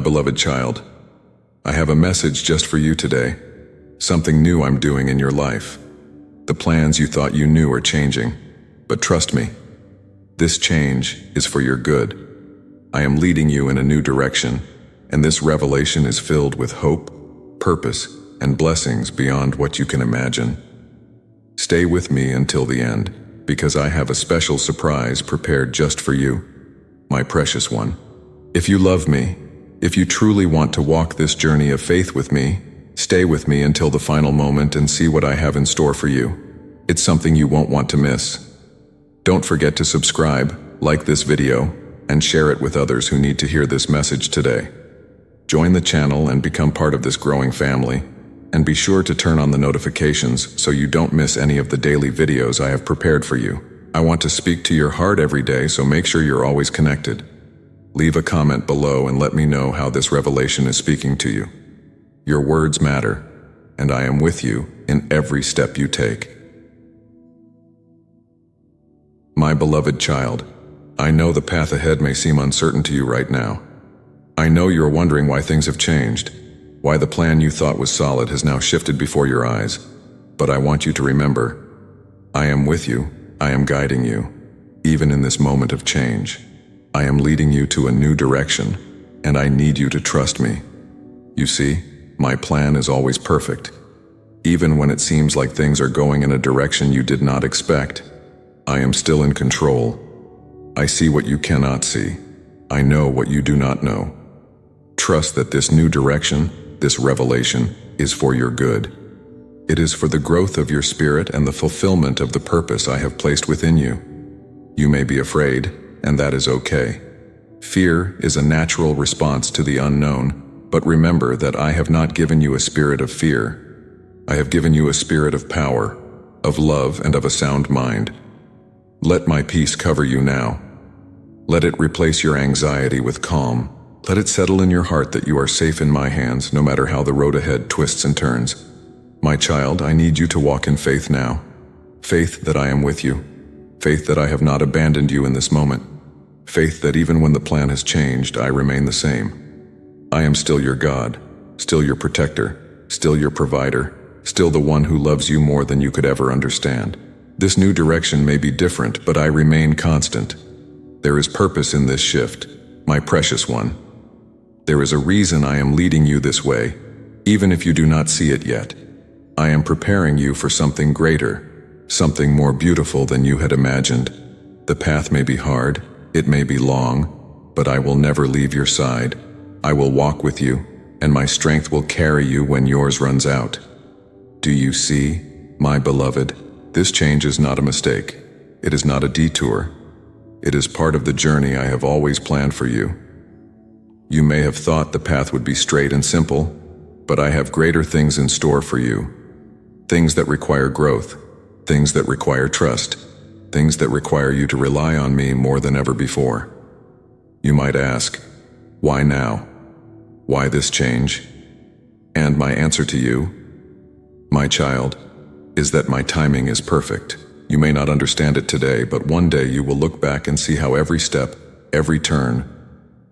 beloved child, I have a message just for you today. Something new I'm doing in your life. The plans you thought you knew are changing, but trust me, this change is for your good. I am leading you in a new direction, and this revelation is filled with hope, purpose, and blessings beyond what you can imagine. Stay with me until the end, because I have a special surprise prepared just for you, my precious one. If you love me, if you truly want to walk this journey of faith with me, stay with me until the final moment and see what I have in store for you. It's something you won't want to miss. Don't forget to subscribe, like this video, and share it with others who need to hear this message today. Join the channel and become part of this growing family, and be sure to turn on the notifications so you don't miss any of the daily videos I have prepared for you. I want to speak to your heart every day, so make sure you're always connected. Leave a comment below and let me know how this revelation is speaking to you. Your words matter, and I am with you in every step you take. My beloved child, I know the path ahead may seem uncertain to you right now. I know you're wondering why things have changed, why the plan you thought was solid has now shifted before your eyes. But I want you to remember, I am with you, I am guiding you, even in this moment of change. I am leading you to a new direction, and I need you to trust me. You see, my plan is always perfect. Even when it seems like things are going in a direction you did not expect, I am still in control. I see what you cannot see. I know what you do not know. Trust that this new direction, this revelation, is for your good. It is for the growth of your spirit and the fulfillment of the purpose I have placed within you. You may be afraid, and that is okay. Fear is a natural response to the unknown, but remember that I have not given you a spirit of fear. I have given you a spirit of power, of love, and of a sound mind. Let my peace cover you now. Let it replace your anxiety with calm. Let it settle in your heart that you are safe in my hands, no matter how the road ahead twists and turns. My child, I need you to walk in faith now. Faith that I am with you. Faith that I have not abandoned you in this moment. Faith that even when the plan has changed, I remain the same. I am still your God, still your protector, still your provider, still the one who loves you more than you could ever understand. This new direction may be different, but I remain constant. There is purpose in this shift, my precious one. There is a reason I am leading you this way, even if you do not see it yet. I am preparing you for something greater, something more beautiful than you had imagined. The path may be hard, it may be long, but I will never leave your side. I will walk with you, and my strength will carry you when yours runs out. Do you see, my beloved? This change is not a mistake. It is not a detour. It is part of the journey I have always planned for you. You may have thought the path would be straight and simple, but I have greater things in store for you. Things that require growth, things that require trust, things that require you to rely on me more than ever before. You might ask, why now? Why this change? And my answer to you, my child, is that my timing is perfect. You may not understand it today, but one day you will look back and see how every step, every turn,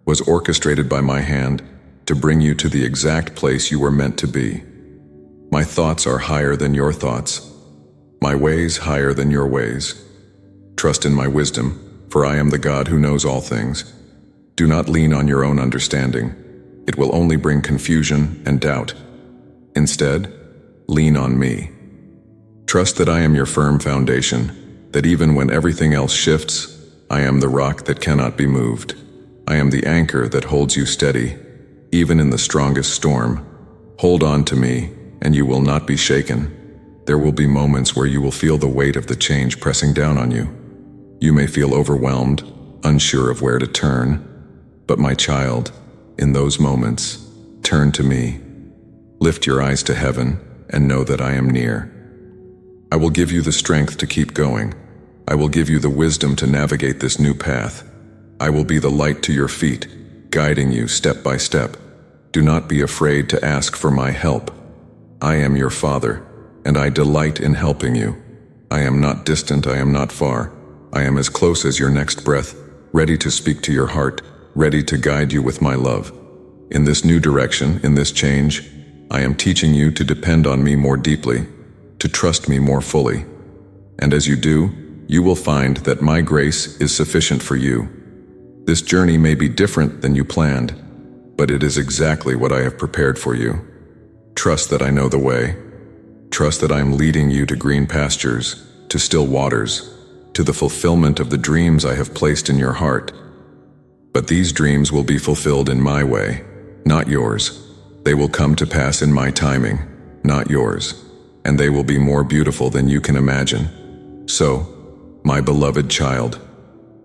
was orchestrated by my hand to bring you to the exact place you were meant to be. My thoughts are higher than your thoughts, my ways higher than your ways. Trust in my wisdom, for I am the God who knows all things. Do not lean on your own understanding. It will only bring confusion and doubt. Instead, lean on me. Trust that I am your firm foundation, that even when everything else shifts, I am the rock that cannot be moved. I am the anchor that holds you steady, even in the strongest storm. Hold on to me, and you will not be shaken. There will be moments where you will feel the weight of the change pressing down on you. You may feel overwhelmed, unsure of where to turn, but my child, in those moments, turn to me. Lift your eyes to heaven and know that I am near. I will give you the strength to keep going. I will give you the wisdom to navigate this new path. I will be the light to your feet, guiding you step by step. Do not be afraid to ask for my help. I am your Father, and I delight in helping you. I am not distant, I am not far. I am as close as your next breath, ready to speak to your heart, ready to guide you with my love. In this new direction, in this change, I am teaching you to depend on me more deeply, to trust me more fully. And as you do, you will find that my grace is sufficient for you. This journey may be different than you planned, but it is exactly what I have prepared for you. Trust that I know the way. Trust that I am leading you to green pastures, to still waters, to the fulfillment of the dreams I have placed in your heart. But these dreams will be fulfilled in my way, not yours. They will come to pass in my timing, not yours, and they will be more beautiful than you can imagine. So, my beloved child,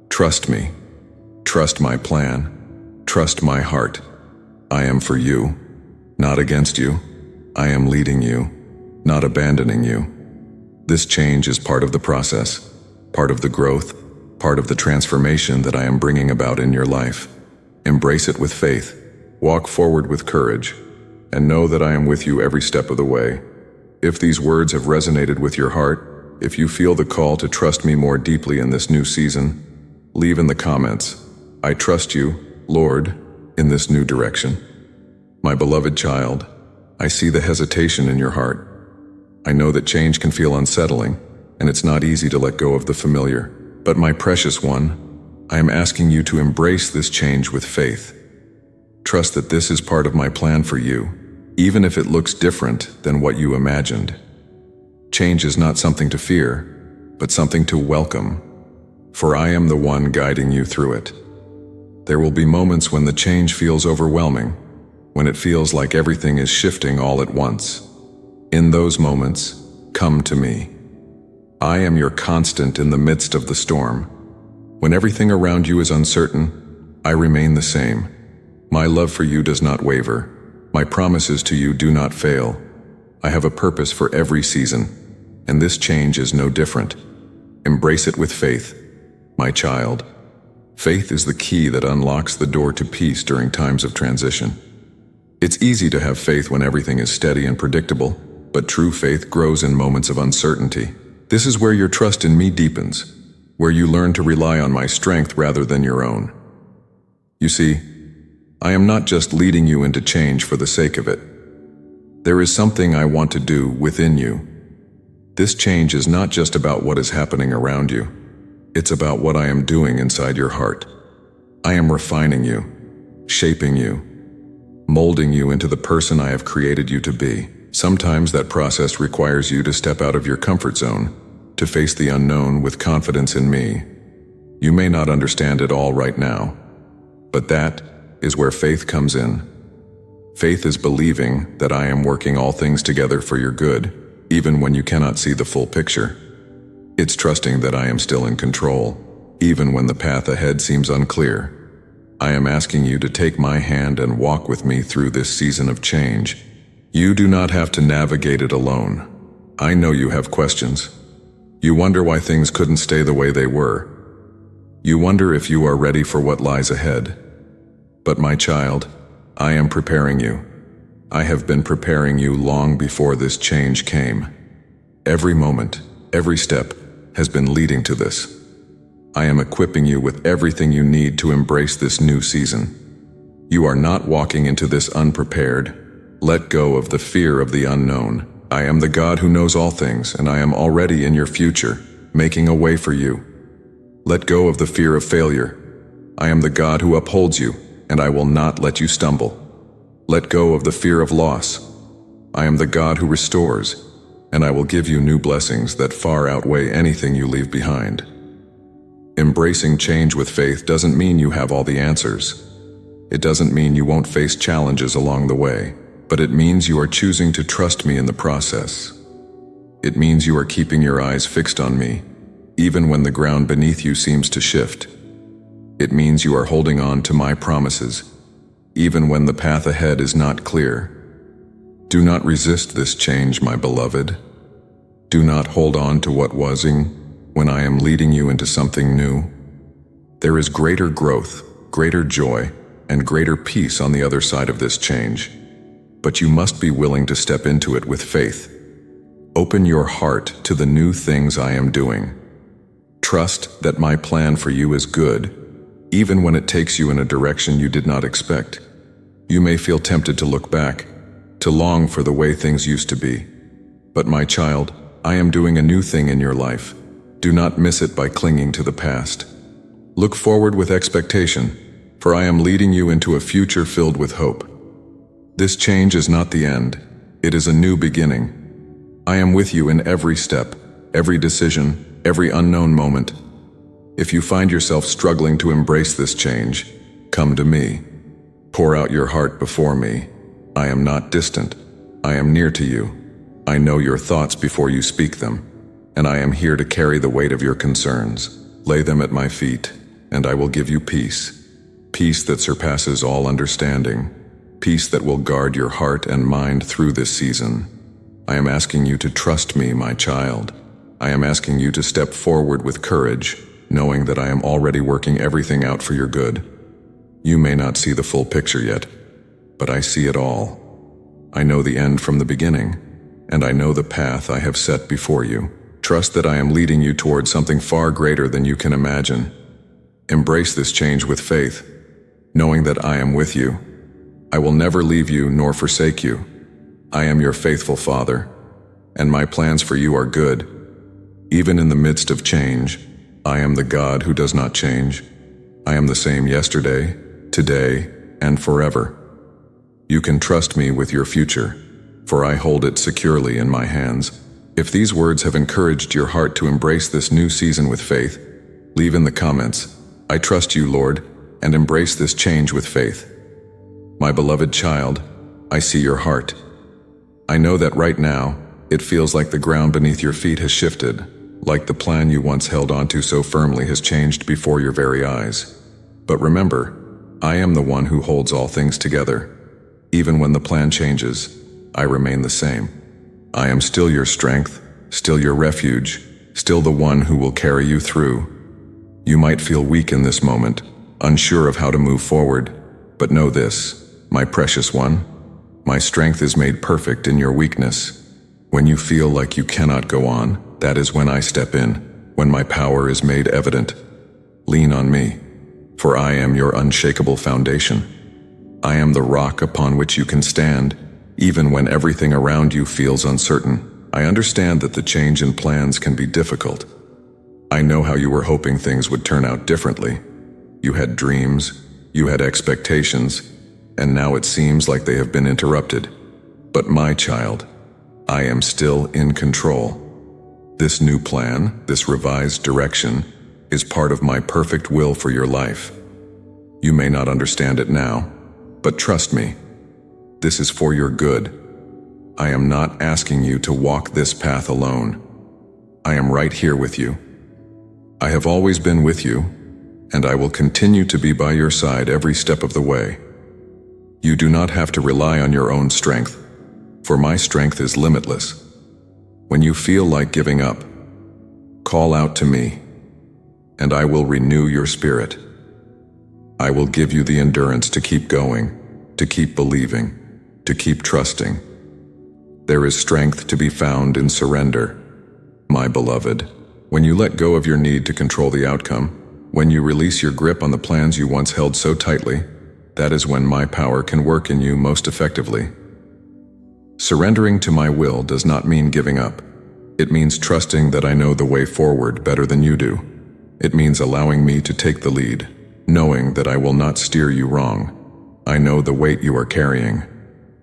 trust me. Trust my plan. Trust my heart. I am for you, not against you. I am leading you, not abandoning you. This change is part of the process, part of the growth, part of the transformation that I am bringing about in your life. Embrace it with faith, walk forward with courage, and know that I am with you every step of the way. If these words have resonated with your heart, if you feel the call to trust me more deeply in this new season, leave in the comments, "I trust you, Lord, in this new direction." My beloved child, I see the hesitation in your heart. I know that change can feel unsettling, and it's not easy to let go of the familiar. But my precious one, I am asking you to embrace this change with faith. Trust that this is part of my plan for you, even if it looks different than what you imagined. Change is not something to fear, but something to welcome, for I am the one guiding you through it. There will be moments when the change feels overwhelming, when it feels like everything is shifting all at once. In those moments, come to me. I am your constant in the midst of the storm. When everything around you is uncertain, I remain the same. My love for you does not waver. My promises to you do not fail. I have a purpose for every season, and this change is no different. Embrace it with faith, my child. Faith is the key that unlocks the door to peace during times of transition. It's easy to have faith when everything is steady and predictable, but true faith grows in moments of uncertainty. This is where your trust in me deepens, where you learn to rely on my strength rather than your own. You see, I am not just leading you into change for the sake of it. There is something I want to do within you. This change is not just about what is happening around you. It's about what I am doing inside your heart. I am refining you, shaping you, molding you into the person I have created you to be. Sometimes that process requires you to step out of your comfort zone, to face the unknown with confidence in me. You may not understand it all right now, but that is where faith comes in. Faith is believing that I am working all things together for your good, even when you cannot see the full picture. It's trusting that I am still in control, even when the path ahead seems unclear. I am asking you to take my hand and walk with me through this season of change. You do not have to navigate it alone. I know you have questions. You wonder why things couldn't stay the way they were. You wonder if you are ready for what lies ahead. But my child, I am preparing you. I have been preparing you long before this change came. Every moment, every step, has been leading to this. I am equipping you with everything you need to embrace this new season. You are not walking into this unprepared. Let go of the fear of the unknown. I am the God who knows all things, and I am already in your future, making a way for you. Let go of the fear of failure. I am the God who upholds you, and I will not let you stumble. Let go of the fear of loss. I am the God who restores, and I will give you new blessings that far outweigh anything you leave behind. Embracing change with faith doesn't mean you have all the answers. It doesn't mean you won't face challenges along the way, but it means you are choosing to trust me in the process. It means you are keeping your eyes fixed on me, even when the ground beneath you seems to shift. It means you are holding on to my promises, even when the path ahead is not clear. Do not resist this change, my beloved. Do not hold on to what wasing when I am leading you into something new. There is greater growth, greater joy, and greater peace on the other side of this change. But you must be willing to step into it with faith. Open your heart to the new things I am doing. Trust that my plan for you is good, even when it takes you in a direction you did not expect. You may feel tempted to look back, to long for the way things used to be. But my child, I am doing a new thing in your life. Do not miss it by clinging to the past. Look forward with expectation, for I am leading you into a future filled with hope. This change is not the end. It is a new beginning. I am with you in every step, every decision, every unknown moment. If you find yourself struggling to embrace this change, come to me. Pour out your heart before me. I am not distant. I am near to you. I know your thoughts before you speak them, and I am here to carry the weight of your concerns. Lay them at my feet, and I will give you peace. Peace that surpasses all understanding. Peace that will guard your heart and mind through this season. I am asking you to trust me, my child. I am asking you to step forward with courage, knowing that I am already working everything out for your good. You may not see the full picture yet, but I see it all. I know the end from the beginning, and I know the path I have set before you. Trust that I am leading you towards something far greater than you can imagine. Embrace this change with faith, knowing that I am with you. I will never leave you nor forsake you. I am your faithful Father, and my plans for you are good. Even in the midst of change, I am the God who does not change. I am the same yesterday, today, and forever. You can trust me with your future, for I hold it securely in my hands. If these words have encouraged your heart to embrace this new season with faith, leave in the comments, "I trust you, Lord," and embrace this change with faith. My beloved child, I see your heart. I know that right now, it feels like the ground beneath your feet has shifted, like the plan you once held onto so firmly has changed before your very eyes. But remember, I am the one who holds all things together. Even when the plan changes, I remain the same. I am still your strength, still your refuge, still the one who will carry you through. You might feel weak in this moment, unsure of how to move forward, but know this, my precious one, my strength is made perfect in your weakness. When you feel like you cannot go on, that is when I step in, when my power is made evident. Lean on me, for I am your unshakable foundation. I am the rock upon which you can stand, even when everything around you feels uncertain. I understand that the change in plans can be difficult. I know how you were hoping things would turn out differently. You had dreams, you had expectations, and now it seems like they have been interrupted. But my child, I am still in control. This new plan, this revised direction, is part of my perfect will for your life. You may not understand it now, but trust me, this is for your good. I am not asking you to walk this path alone. I am right here with you. I have always been with you, and I will continue to be by your side every step of the way. You do not have to rely on your own strength, for my strength is limitless. When you feel like giving up, call out to me, and I will renew your spirit. I will give you the endurance to keep going, to keep believing, to keep trusting. There is strength to be found in surrender, my beloved. When you let go of your need to control the outcome, when you release your grip on the plans you once held so tightly, that is when my power can work in you most effectively. Surrendering to my will does not mean giving up. It means trusting that I know the way forward better than you do. It means allowing me to take the lead, knowing that I will not steer you wrong. I know the weight you are carrying.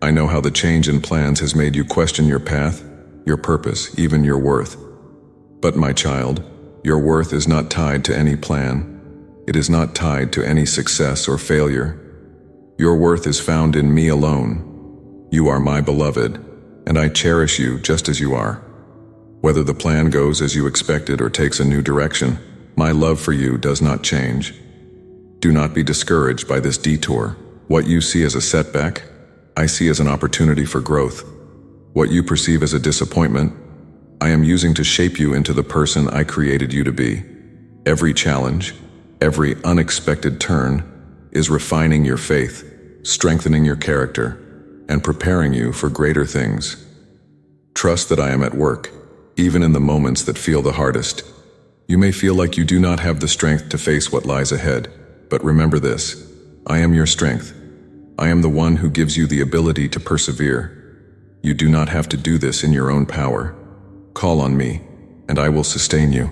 I know how the change in plans has made you question your path, your purpose, even your worth. But my child, your worth is not tied to any plan. It is not tied to any success or failure. Your worth is found in me alone. You are my beloved, and I cherish you just as you are. Whether the plan goes as you expected or takes a new direction, my love for you does not change. Do not be discouraged by this detour. What you see as a setback, I see as an opportunity for growth. What you perceive as a disappointment, I am using to shape you into the person I created you to be. Every challenge, every unexpected turn, is refining your faith, strengthening your character, and preparing you for greater things. Trust that I am at work, even in the moments that feel the hardest. You may feel like you do not have the strength to face what lies ahead, but remember this, I am your strength. I am the one who gives you the ability to persevere. You do not have to do this in your own power. Call on me, and I will sustain you.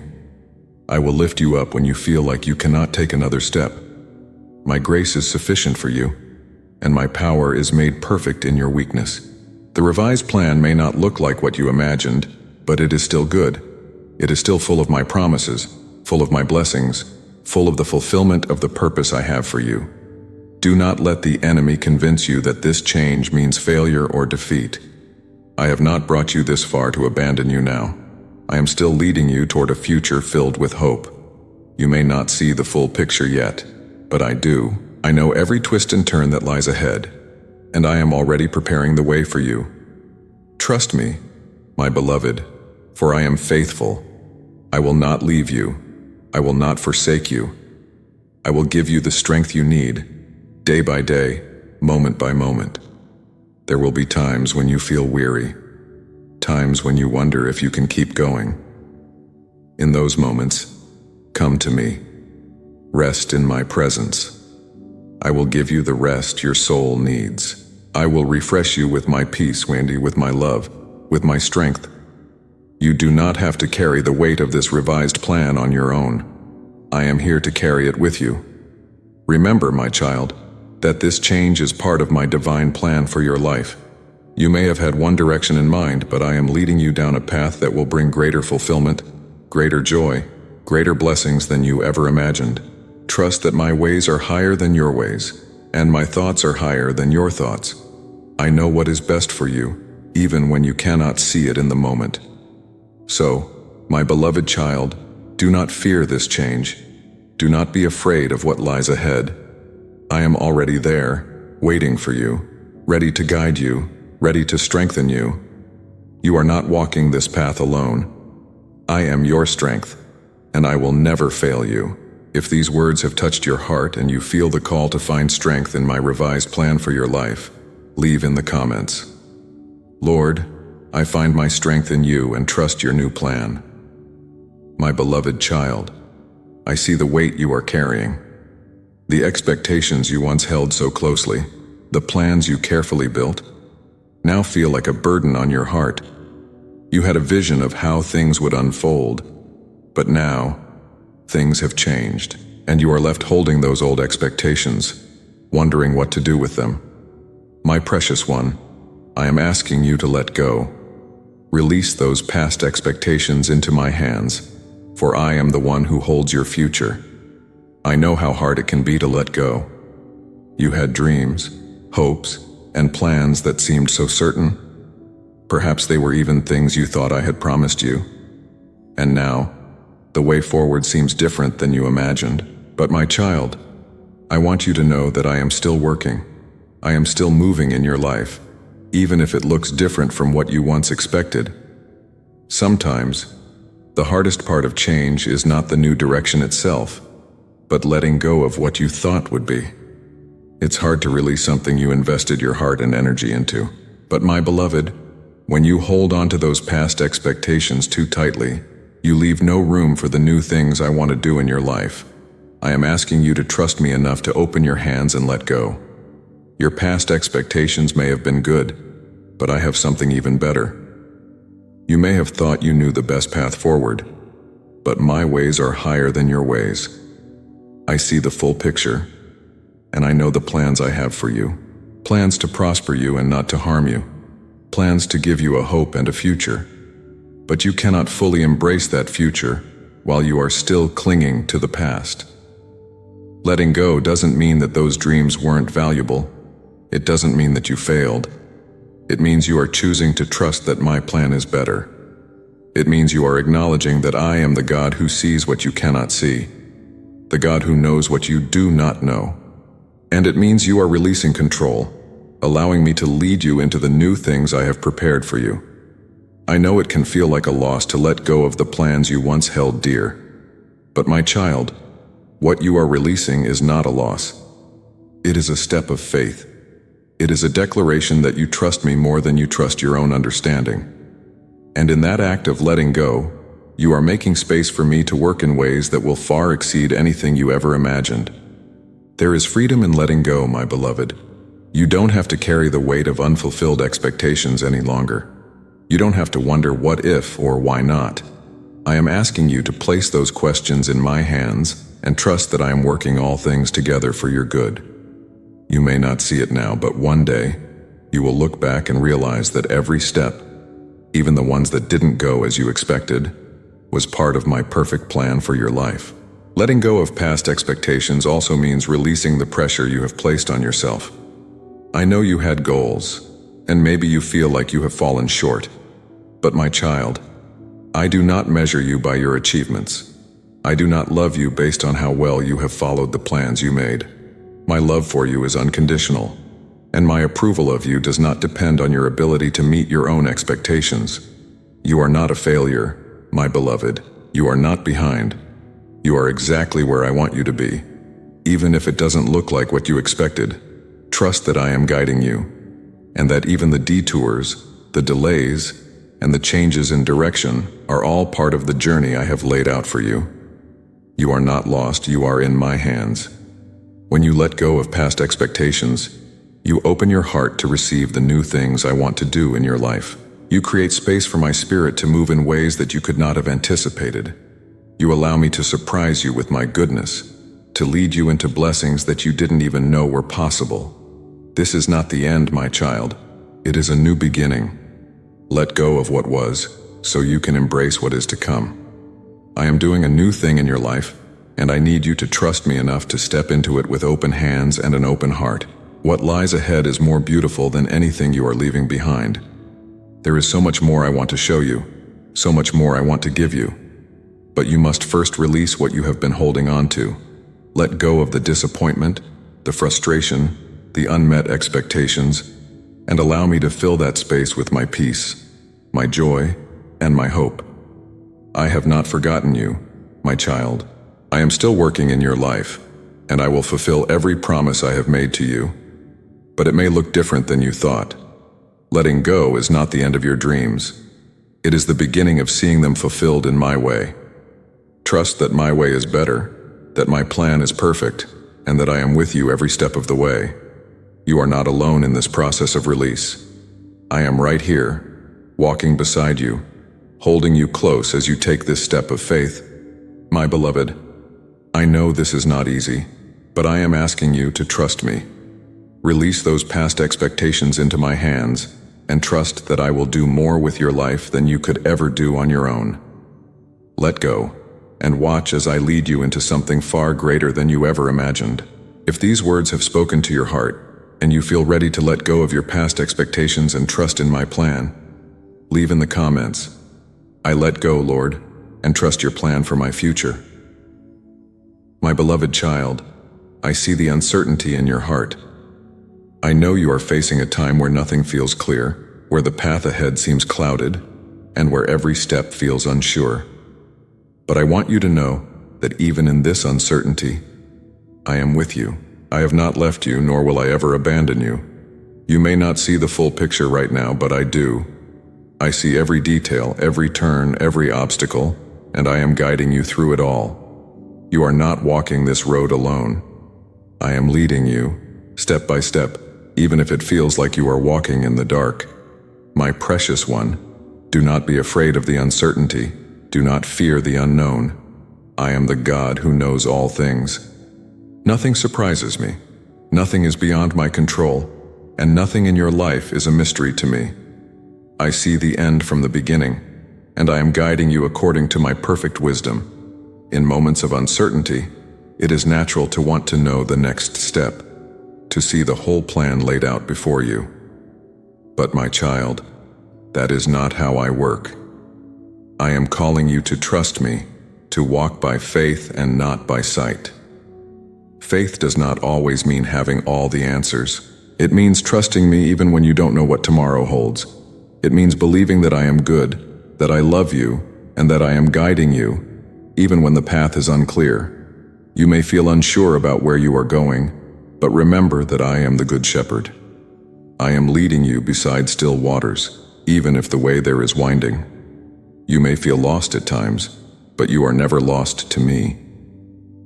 I will lift you up when you feel like you cannot take another step. My grace is sufficient for you, and my power is made perfect in your weakness. The revised plan may not look like what you imagined, but it is still good. It is still full of my promises, full of my blessings, full of the fulfillment of the purpose I have for you. Do not let the enemy convince you that this change means failure or defeat. I have not brought you this far to abandon you now. I am still leading you toward a future filled with hope. You may not see the full picture yet, but I do. I know every twist and turn that lies ahead, and I am already preparing the way for you. Trust me, my beloved, for I am faithful. I will not leave you. I will not forsake you. I will give you the strength you need, day by day, moment by moment. There will be times when you feel weary, times when you wonder if you can keep going. In those moments, come to me. Rest in my presence. I will give you the rest your soul needs. I will refresh you with my peace, Wendy, with my love, with my strength. You do not have to carry the weight of this revised plan on your own. I am here to carry it with you. Remember, my child, that this change is part of my divine plan for your life. You may have had one direction in mind, but I am leading you down a path that will bring greater fulfillment, greater joy, greater blessings than you ever imagined. Trust that my ways are higher than your ways, and my thoughts are higher than your thoughts. I know what is best for you, even when you cannot see it in the moment. So, my beloved child, do not fear this change. Do not be afraid of what lies ahead. I am already there, waiting for you, ready to guide you, ready to strengthen you. You are not walking this path alone. I am your strength, and I will never fail you. If these words have touched your heart and you feel the call to find strength in my revised plan for your life, leave in the comments. Lord, I find my strength in you and trust your new plan. My beloved child, I see the weight you are carrying. The expectations you once held so closely, the plans you carefully built, now feel like a burden on your heart. You had a vision of how things would unfold, but now, things have changed, and you are left holding those old expectations, wondering what to do with them. My precious one, I am asking you to let go. Release those past expectations into my hands, for I am the one who holds your future. I know how hard it can be to let go. You had dreams, hopes, and plans that seemed so certain. Perhaps they were even things you thought I had promised you. And now, the way forward seems different than you imagined. But my child, I want you to know that I am still working. I am still moving in your life, even if it looks different from what you once expected. Sometimes, the hardest part of change is not the new direction itself, but letting go of what you thought would be. It's hard to release something you invested your heart and energy into. But my beloved, when you hold on to those past expectations too tightly, you leave no room for the new things I want to do in your life. I am asking you to trust me enough to open your hands and let go. Your past expectations may have been good, but I have something even better. You may have thought you knew the best path forward, but my ways are higher than your ways. I see the full picture, and I know the plans I have for you. Plans to prosper you and not to harm you. Plans to give you a hope and a future. But you cannot fully embrace that future while you are still clinging to the past. Letting go doesn't mean that those dreams weren't valuable. It doesn't mean that you failed. It means you are choosing to trust that my plan is better. It means you are acknowledging that I am the God who sees what you cannot see, the God who knows what you do not know. And it means you are releasing control, allowing me to lead you into the new things I have prepared for you. I know it can feel like a loss to let go of the plans you once held dear. But my child, what you are releasing is not a loss. It is a step of faith. It is a declaration that you trust me more than you trust your own understanding. And in that act of letting go, you are making space for me to work in ways that will far exceed anything you ever imagined. There is freedom in letting go, my beloved. You don't have to carry the weight of unfulfilled expectations any longer. You don't have to wonder what if or why not. I am asking you to place those questions in my hands and trust that I am working all things together for your good. You may not see it now, but one day, you will look back and realize that every step, even the ones that didn't go as you expected, was part of my perfect plan for your life. Letting go of past expectations also means releasing the pressure you have placed on yourself. I know you had goals, and maybe you feel like you have fallen short. But my child, I do not measure you by your achievements. I do not love you based on how well you have followed the plans you made. My love for you is unconditional, and my approval of you does not depend on your ability to meet your own expectations. You are not a failure, my beloved. You are not behind. You are exactly where I want you to be. Even if it doesn't look like what you expected, trust that I am guiding you, and that even the detours, the delays, and the changes in direction are all part of the journey I have laid out for you. You are not lost, you are in my hands. When you let go of past expectations, you open your heart to receive the new things I want to do in your life. You create space for my spirit to move in ways that you could not have anticipated. You allow me to surprise you with my goodness, to lead you into blessings that you didn't even know were possible. This is not the end, my child. It is a new beginning. Let go of what was, so you can embrace what is to come. I am doing a new thing in your life, and I need you to trust me enough to step into it with open hands and an open heart. What lies ahead is more beautiful than anything you are leaving behind. There is so much more I want to show you, so much more I want to give you. But you must first release what you have been holding on to. Let go of the disappointment, the frustration, the unmet expectations, and allow me to fill that space with my peace, my joy, and my hope. I have not forgotten you, my child. I am still working in your life, and I will fulfill every promise I have made to you. But it may look different than you thought. Letting go is not the end of your dreams. It is the beginning of seeing them fulfilled in my way. Trust that my way is better, that my plan is perfect, and that I am with you every step of the way. You are not alone in this process of release. I am right here, walking beside you, holding you close as you take this step of faith. My beloved, I know this is not easy, but I am asking you to trust me. Release those past expectations into my hands and trust that I will do more with your life than you could ever do on your own. Let go and watch as I lead you into something far greater than you ever imagined. If these words have spoken to your heart and you feel ready to let go of your past expectations and trust in my plan, leave in the comments, "I let go, Lord, and trust your plan for my future." My beloved child, I see the uncertainty in your heart. I know you are facing a time where nothing feels clear, where the path ahead seems clouded, and where every step feels unsure. But I want you to know that even in this uncertainty, I am with you. I have not left you, nor will I ever abandon you. You may not see the full picture right now, but I do. I see every detail, every turn, every obstacle, and I am guiding you through it all. You are not walking this road alone. I am leading you, step by step, even if it feels like you are walking in the dark. My precious one, do not be afraid of the uncertainty. Do not fear the unknown. I am the God who knows all things. Nothing surprises me. Nothing is beyond my control, and nothing in your life is a mystery to me. I see the end from the beginning, and I am guiding you according to my perfect wisdom. In moments of uncertainty, it is natural to want to know the next step, to see the whole plan laid out before you. But my child, that is not how I work. I am calling you to trust me, to walk by faith and not by sight. Faith does not always mean having all the answers. It means trusting me even when you don't know what tomorrow holds. It means believing that I am good, that I love you, and that I am guiding you, even when the path is unclear. You may feel unsure about where you are going, but remember that I am the Good Shepherd. I am leading you beside still waters, even if the way there is winding. You may feel lost at times, but you are never lost to me.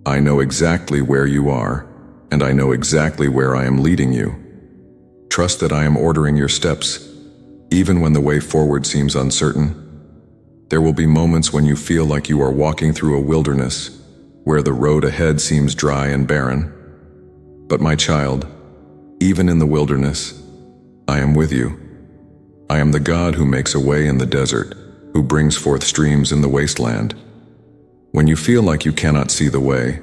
I know exactly where you are, and I know exactly where I am leading you. Trust that I am ordering your steps, even when the way forward seems uncertain. There will be moments when you feel like you are walking through a wilderness, where the road ahead seems dry and barren. But my child, even in the wilderness, I am with you. I am the God who makes a way in the desert, who brings forth streams in the wasteland. When you feel like you cannot see the way,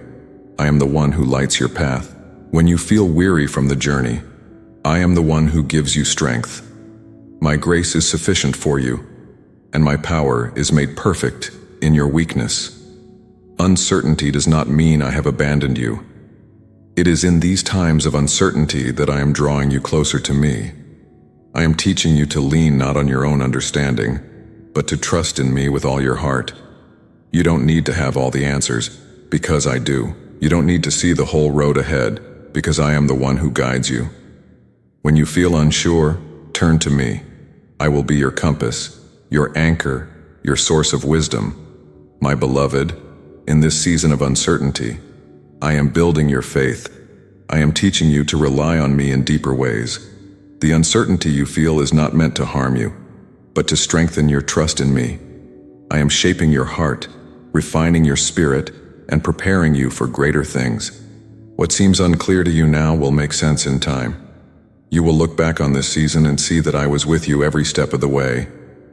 I am the one who lights your path. When you feel weary from the journey, I am the one who gives you strength. My grace is sufficient for you, and my power is made perfect in your weakness. Uncertainty does not mean I have abandoned you. It is in these times of uncertainty that I am drawing you closer to me. I am teaching you to lean not on your own understanding, but to trust in me with all your heart. You don't need to have all the answers, because I do. You don't need to see the whole road ahead, because I am the one who guides you. When you feel unsure, turn to me. I will be your compass, your anchor, your source of wisdom. My beloved, in this season of uncertainty, I am building your faith. I am teaching you to rely on me in deeper ways. The uncertainty you feel is not meant to harm you, but to strengthen your trust in me. I am shaping your heart, refining your spirit, and preparing you for greater things. What seems unclear to you now will make sense in time. You will look back on this season and see that I was with you every step of the way,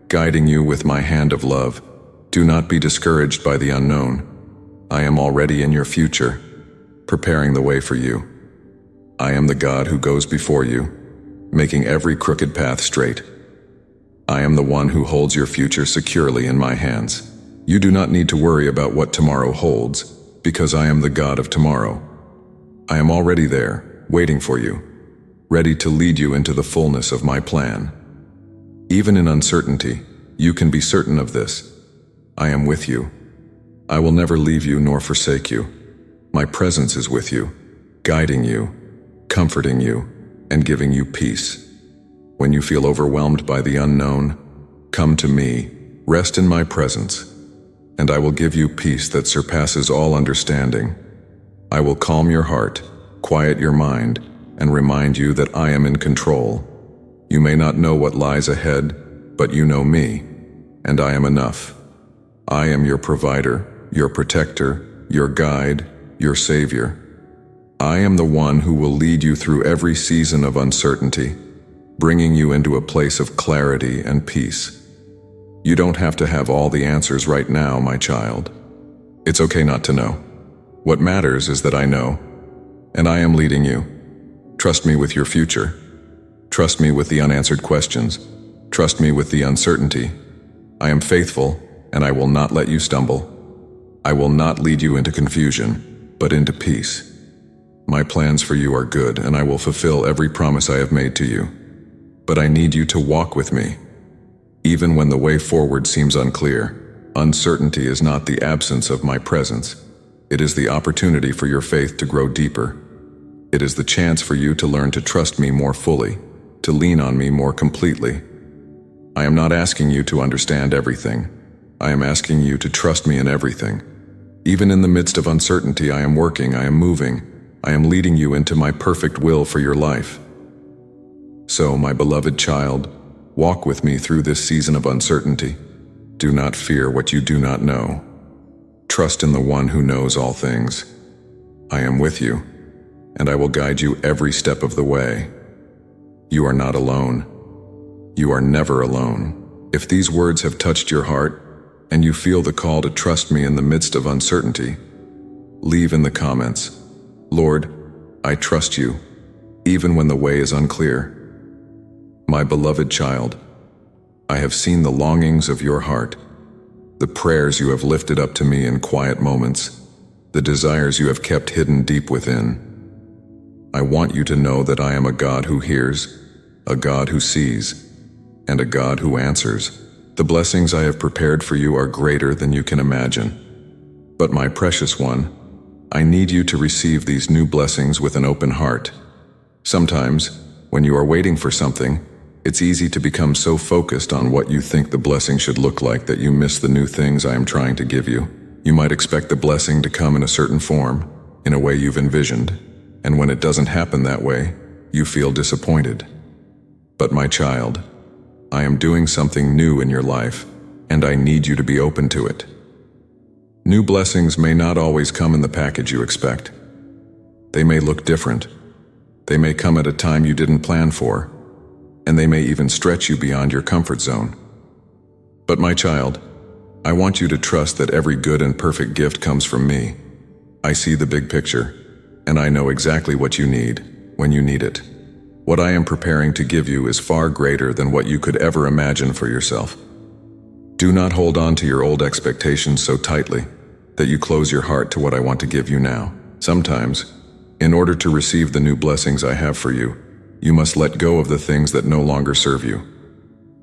guiding you with my hand of love. Do not be discouraged by the unknown. I am already in your future, preparing the way for you. I am the God who goes before you, making every crooked path straight. I am the one who holds your future securely in my hands. You do not need to worry about what tomorrow holds, because I am the God of tomorrow. I am already there, waiting for you, ready to lead you into the fullness of my plan. Even in uncertainty, you can be certain of this. I am with you. I will never leave you nor forsake you. My presence is with you, guiding you, comforting you, and giving you peace. When you feel overwhelmed by the unknown, come to me, rest in my presence, and I will give you peace that surpasses all understanding. I will calm your heart, quiet your mind, and remind you that I am in control. You may not know what lies ahead, but you know me, and I am enough. I am your provider, your protector, your guide, your savior. I am the one who will lead you through every season of uncertainty, bringing you into a place of clarity and peace. You don't have to have all the answers right now, my child. It's okay not to know. What matters is that I know, and I am leading you. Trust me with your future. Trust me with the unanswered questions. Trust me with the uncertainty. I am faithful, and I will not let you stumble. I will not lead you into confusion, but into peace. My plans for you are good, and I will fulfill every promise I have made to you. But I need you to walk with me. Even when the way forward seems unclear, uncertainty is not the absence of my presence. It is the opportunity for your faith to grow deeper. It is the chance for you to learn to trust me more fully, to lean on me more completely. I am not asking you to understand everything. I am asking you to trust me in everything. Even in the midst of uncertainty, I am working, I am moving, I am leading you into my perfect will for your life. So, my beloved child, walk with me through this season of uncertainty. Do not fear what you do not know. Trust in the one who knows all things. I am with you, and I will guide you every step of the way. You are not alone. You are never alone. If these words have touched your heart, and you feel the call to trust me in the midst of uncertainty, leave in the comments, "Lord, I trust you, even when the way is unclear." My beloved child, I have seen the longings of your heart, the prayers you have lifted up to me in quiet moments, the desires you have kept hidden deep within. I want you to know that I am a God who hears, a God who sees, and a God who answers. The blessings I have prepared for you are greater than you can imagine. But my precious one, I need you to receive these new blessings with an open heart. Sometimes, when you are waiting for something, it's easy to become so focused on what you think the blessing should look like that you miss the new things I am trying to give you. You might expect the blessing to come in a certain form, in a way you've envisioned, and when it doesn't happen that way, you feel disappointed. But my child, I am doing something new in your life, and I need you to be open to it. New blessings may not always come in the package you expect. They may look different. They may come at a time you didn't plan for, and they may even stretch you beyond your comfort zone. But my child, I want you to trust that every good and perfect gift comes from me. I see the big picture, and I know exactly what you need when you need it. What I am preparing to give you is far greater than what you could ever imagine for yourself. Do not hold on to your old expectations so tightly that you close your heart to what I want to give you now. Sometimes, in order to receive the new blessings I have for you, you must let go of the things that no longer serve you.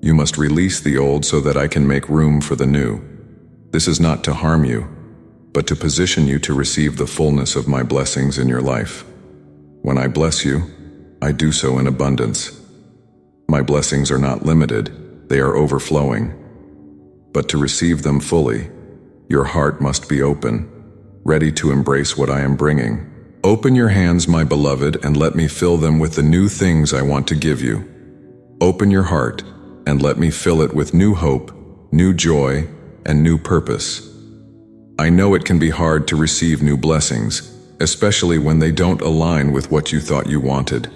You must release the old so that I can make room for the new. This is not to harm you, but to position you to receive the fullness of my blessings in your life. When I bless you, I do so in abundance. My blessings are not limited, they are overflowing. But to receive them fully, your heart must be open, ready to embrace what I am bringing. Open your hands, my beloved, and let me fill them with the new things I want to give you. Open your heart, and let me fill it with new hope, new joy, and new purpose. I know it can be hard to receive new blessings, especially when they don't align with what you thought you wanted.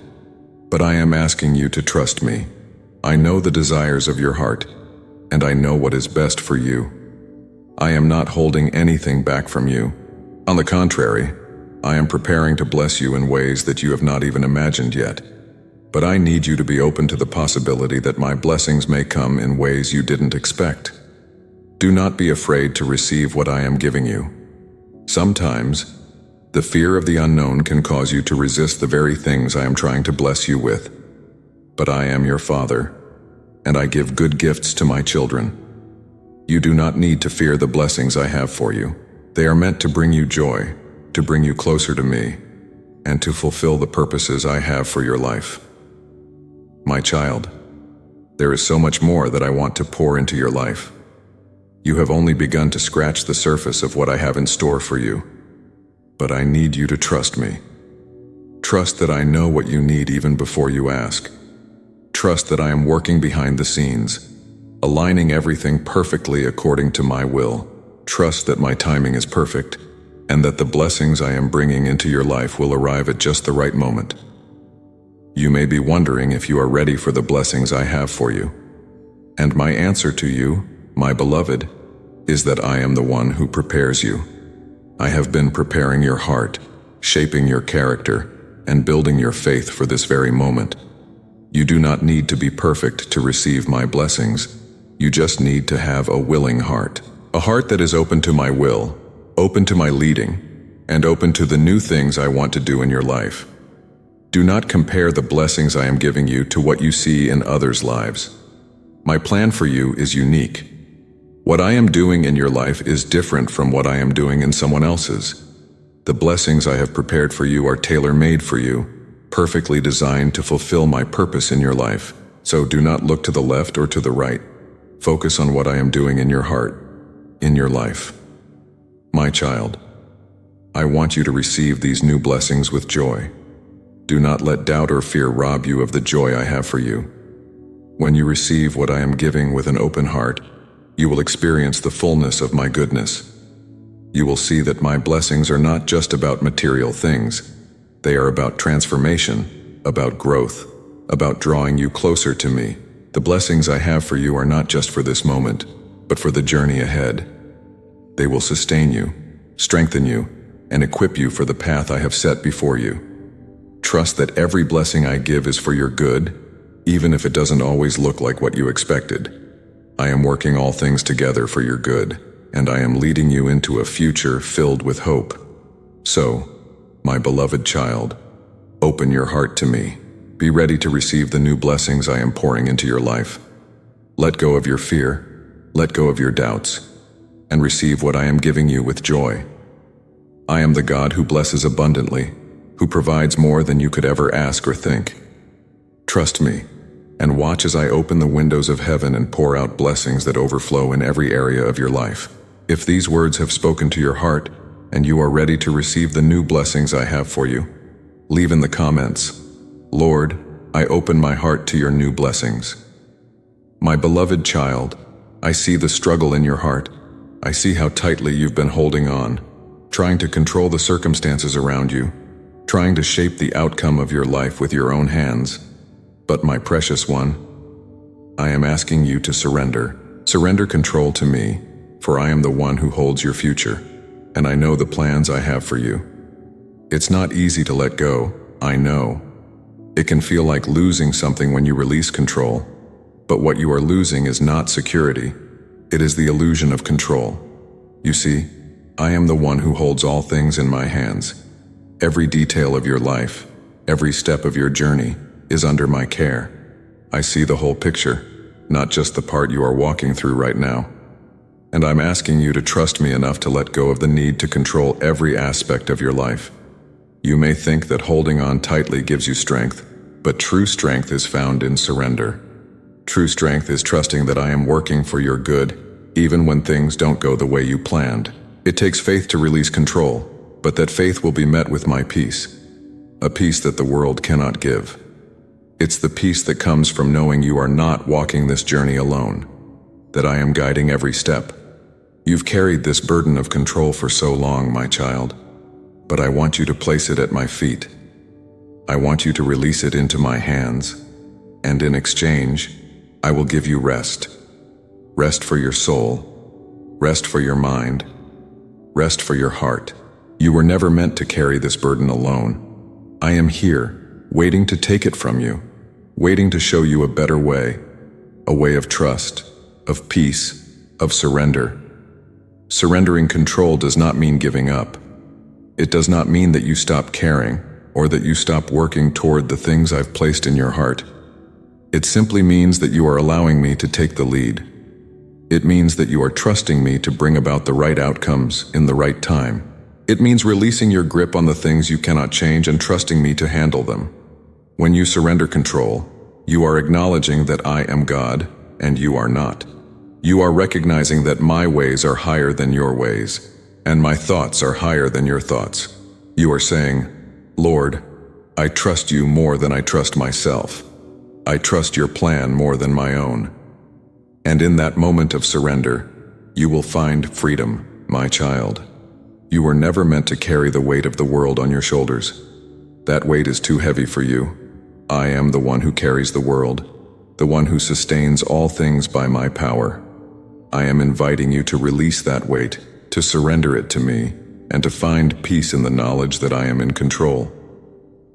But I am asking you to trust me. I know the desires of your heart, and I know what is best for you. I am not holding anything back from you. On the contrary, I am preparing to bless you in ways that you have not even imagined yet. But I need you to be open to the possibility that my blessings may come in ways you didn't expect. Do not be afraid to receive what I am giving you. Sometimes, the fear of the unknown can cause you to resist the very things I am trying to bless you with. But I am your Father, and I give good gifts to my children. You do not need to fear the blessings I have for you. They are meant to bring you joy, to bring you closer to me, and to fulfill the purposes I have for your life. My child, there is so much more that I want to pour into your life. You have only begun to scratch the surface of what I have in store for you. But I need you to trust me. Trust that I know what you need even before you ask. Trust that I am working behind the scenes, aligning everything perfectly according to my will. Trust that my timing is perfect, and that the blessings I am bringing into your life will arrive at just the right moment. You may be wondering if you are ready for the blessings I have for you. And my answer to you, my beloved, is that I am the one who prepares you. I have been preparing your heart, shaping your character, and building your faith for this very moment. You do not need to be perfect to receive my blessings. You just need to have a willing heart. A heart that is open to my will, open to my leading, and open to the new things I want to do in your life. Do not compare the blessings I am giving you to what you see in others' lives. My plan for you is unique. What I am doing in your life is different from what I am doing in someone else's. The blessings I have prepared for you are tailor-made for you, perfectly designed to fulfill my purpose in your life. So do not look to the left or to the right. Focus on what I am doing in your heart, in your life. My child, I want you to receive these new blessings with joy. Do not let doubt or fear rob you of the joy I have for you. When you receive what I am giving with an open heart, you will experience the fullness of my goodness. You will see that my blessings are not just about material things. They are about transformation, about growth, about drawing you closer to me. The blessings I have for you are not just for this moment, but for the journey ahead. They will sustain you, strengthen you, and equip you for the path I have set before you. Trust that every blessing I give is for your good, even if it doesn't always look like what you expected. I am working all things together for your good, and I am leading you into a future filled with hope. So, my beloved child, open your heart to me. Be ready to receive the new blessings I am pouring into your life. Let go of your fear, let go of your doubts, and receive what I am giving you with joy. I am the God who blesses abundantly, who provides more than you could ever ask or think. Trust me, and watch as I open the windows of heaven and pour out blessings that overflow in every area of your life. If these words have spoken to your heart, and you are ready to receive the new blessings I have for you, leave in the comments, "Lord, I open my heart to your new blessings. My beloved child, I see the struggle in your heart. I see how tightly you've been holding on, trying to control the circumstances around you, trying to shape the outcome of your life with your own hands. But my precious one, I am asking you to surrender. Surrender control to me, for I am the one who holds your future, and I know the plans I have for you. It's not easy to let go, I know. It can feel like losing something when you release control, but what you are losing is not security. It is the illusion of control. You see, I am the one who holds all things in my hands. Every detail of your life, every step of your journey, is under my care. I see the whole picture, not just the part you are walking through right now. And I'm asking you to trust me enough to let go of the need to control every aspect of your life. You may think that holding on tightly gives you strength, but true strength is found in surrender. True strength is trusting that I am working for your good, even when things don't go the way you planned. It takes faith to release control, but that faith will be met with my peace, a peace that the world cannot give. It's the peace that comes from knowing you are not walking this journey alone, that I am guiding every step. You've carried this burden of control for so long, my child, but I want you to place it at my feet. I want you to release it into my hands, and in exchange, I will give you rest. Rest for your soul, rest for your mind, rest for your heart. You were never meant to carry this burden alone. I am here, waiting to take it from you, waiting to show you a better way, a way of trust, of peace, of surrender. Surrendering control does not mean giving up. It does not mean that you stop caring or that you stop working toward the things I've placed in your heart. It simply means that you are allowing me to take the lead. It means that you are trusting me to bring about the right outcomes in the right time. It means releasing your grip on the things you cannot change and trusting me to handle them. When you surrender control, you are acknowledging that I am God and you are not. You are recognizing that my ways are higher than your ways, and my thoughts are higher than your thoughts. You are saying, Lord, I trust you more than I trust myself. I trust your plan more than my own. And in that moment of surrender, you will find freedom, my child. You were never meant to carry the weight of the world on your shoulders. That weight is too heavy for you. I am the one who carries the world, the one who sustains all things by my power. I am inviting you to release that weight, to surrender it to me, and to find peace in the knowledge that I am in control.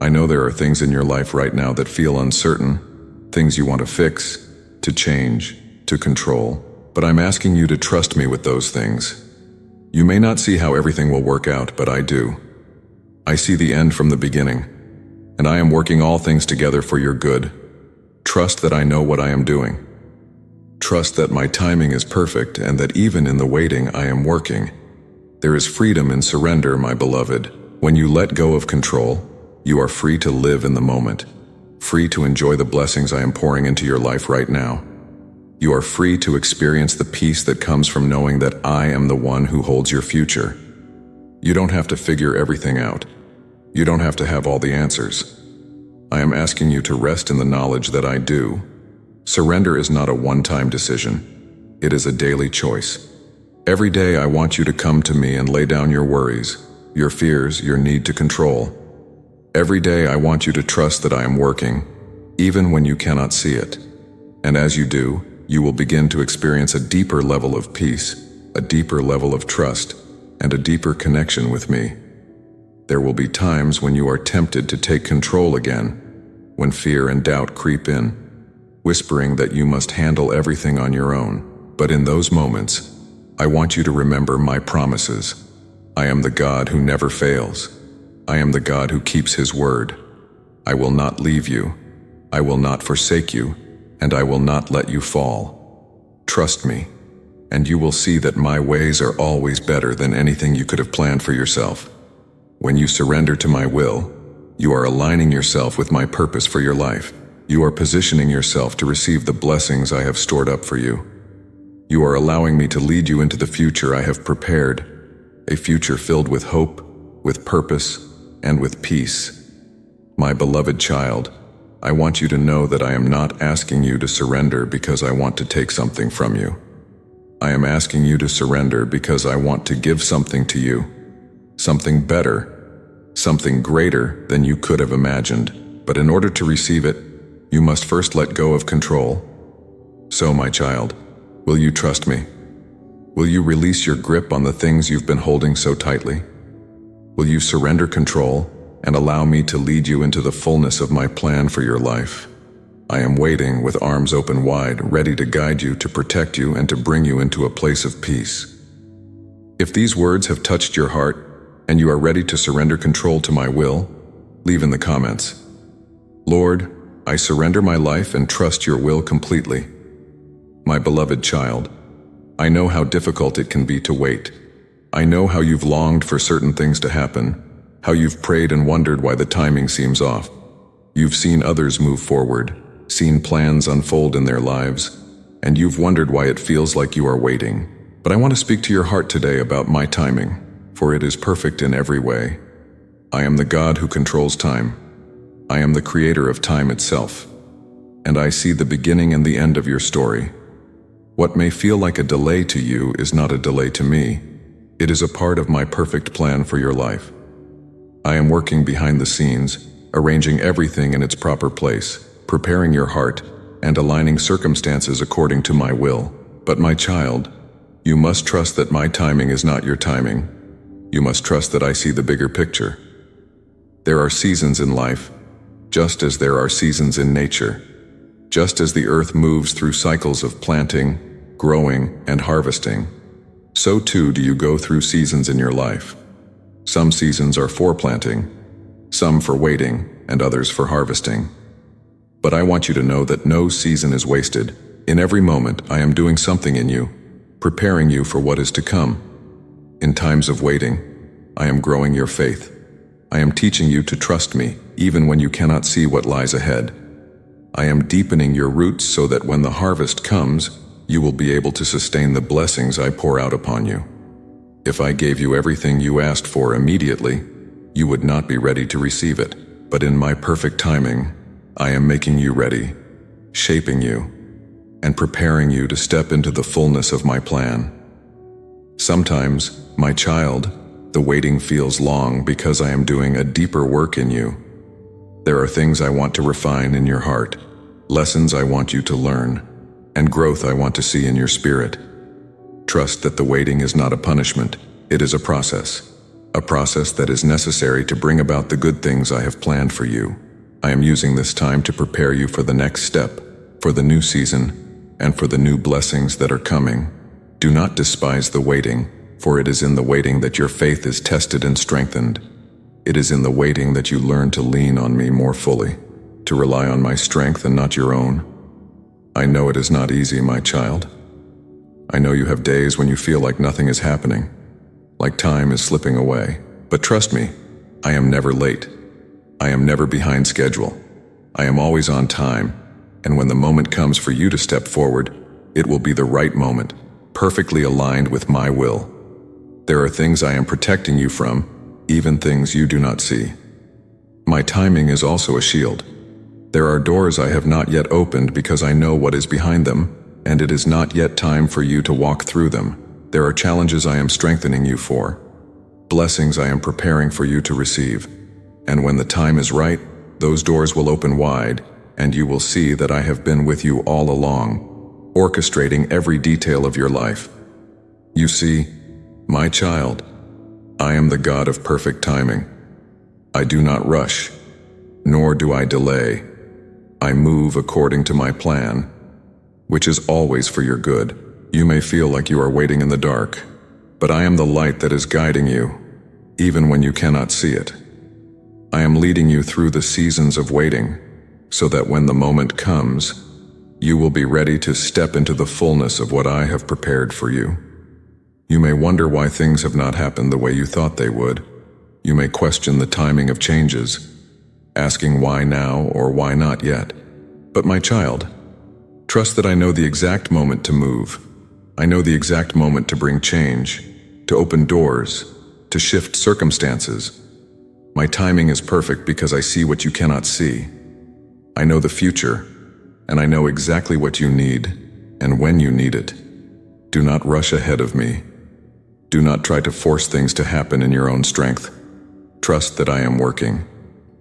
I know there are things in your life right now that feel uncertain, things you want to fix, to change, to control, but I'm asking you to trust me with those things. You may not see how everything will work out, but I do. I see the end from the beginning, and I am working all things together for your good. Trust that I know what I am doing. Trust that my timing is perfect and that even in the waiting I am working. There is freedom in surrender, my beloved. When you let go of control, you are free to live in the moment, free to enjoy the blessings I am pouring into your life right now. You are free to experience the peace that comes from knowing that I am the one who holds your future. You don't have to figure everything out. You don't have to have all the answers. I am asking you to rest in the knowledge that I do. Surrender is not a one-time decision. It is a daily choice. Every day I want you to come to me and lay down your worries, your fears, your need to control. Every day I want you to trust that I am working, even when you cannot see it. And as you do, you will begin to experience a deeper level of peace, a deeper level of trust, and a deeper connection with me. There will be times when you are tempted to take control again, when fear and doubt creep in, whispering that you must handle everything on your own. But in those moments, I want you to remember my promises. I am the God who never fails. I am the God who keeps his word. I will not leave you. I will not forsake you, and I will not let you fall. Trust me, and you will see that my ways are always better than anything you could have planned for yourself. When you surrender to my will, you are aligning yourself with my purpose for your life. You are positioning yourself to receive the blessings I have stored up for you. You are allowing me to lead you into the future I have prepared, a future filled with hope, with purpose, and with peace. My beloved child, I want you to know that I am not asking you to surrender because I want to take something from you. I am asking you to surrender because I want to give something to you, something better, something greater than you could have imagined. But in order to receive it, you must first let go of control. So, my child, will you trust me? Will you release your grip on the things you've been holding so tightly? Will you surrender control and allow me to lead you into the fullness of my plan for your life? I am waiting with arms open wide, ready to guide you, to protect you, and to bring you into a place of peace. If these words have touched your heart and you are ready to surrender control to my will, leave in the comments, "Lord, I surrender my life and trust your will completely." My beloved child, I know how difficult it can be to wait. I know how you've longed for certain things to happen, how you've prayed and wondered why the timing seems off. You've seen others move forward, seen plans unfold in their lives, and you've wondered why it feels like you are waiting. But I want to speak to your heart today about my timing, for it is perfect in every way. I am the God who controls time. I am the creator of time itself, and I see the beginning and the end of your story. What may feel like a delay to you is not a delay to me. It is a part of my perfect plan for your life. I am working behind the scenes, arranging everything in its proper place, preparing your heart, and aligning circumstances according to my will. But my child, you must trust that my timing is not your timing. You must trust that I see the bigger picture. There are seasons in life, just as there are seasons in nature. Just as the earth moves through cycles of planting, growing, and harvesting, so too do you go through seasons in your life. Some seasons are for planting, some for waiting, and others for harvesting. But I want you to know that no season is wasted. In every moment, I am doing something in you, preparing you for what is to come. In times of waiting, I am growing your faith. I am teaching you to trust me, even when you cannot see what lies ahead. I am deepening your roots so that when the harvest comes, you will be able to sustain the blessings I pour out upon you. If I gave you everything you asked for immediately, you would not be ready to receive it. But in my perfect timing, I am making you ready, shaping you, and preparing you to step into the fullness of my plan. Sometimes, my child, the waiting feels long because I am doing a deeper work in you. There are things I want to refine in your heart, lessons I want you to learn, and growth I want to see in your spirit. Trust that the waiting is not a punishment, it is a process that is necessary to bring about the good things I have planned for you. I am using this time to prepare you for the next step, for the new season, and for the new blessings that are coming. Do not despise the waiting, for it is in the waiting that your faith is tested and strengthened. It is in the waiting that you learn to lean on me more fully, to rely on my strength and not your own. I know it is not easy, my child. I know you have days when you feel like nothing is happening, like time is slipping away. But trust me, I am never late. I am never behind schedule. I am always on time, and when the moment comes for you to step forward, it will be the right moment, perfectly aligned with my will. There are things I am protecting you from, even things you do not see. My timing is also a shield. There are doors I have not yet opened because I know what is behind them, and it is not yet time for you to walk through them. There are challenges I am strengthening you for, blessings I am preparing for you to receive. And when the time is right, those doors will open wide, and you will see that I have been with you all along, orchestrating every detail of your life. You see, my child, I am the God of perfect timing. I do not rush, nor do I delay. I move according to my plan, which is always for your good. You may feel like you are waiting in the dark, but I am the light that is guiding you, even when you cannot see it. I am leading you through the seasons of waiting, so that when the moment comes, you will be ready to step into the fullness of what I have prepared for you. You may wonder why things have not happened the way you thought they would. You may question the timing of changes, asking why now or why not yet. But my child, trust that I know the exact moment to move. I know the exact moment to bring change, to open doors, to shift circumstances. My timing is perfect because I see what you cannot see. I know the future, and I know exactly what you need and when you need it. Do not rush ahead of me. Do not try to force things to happen in your own strength. Trust that I am working,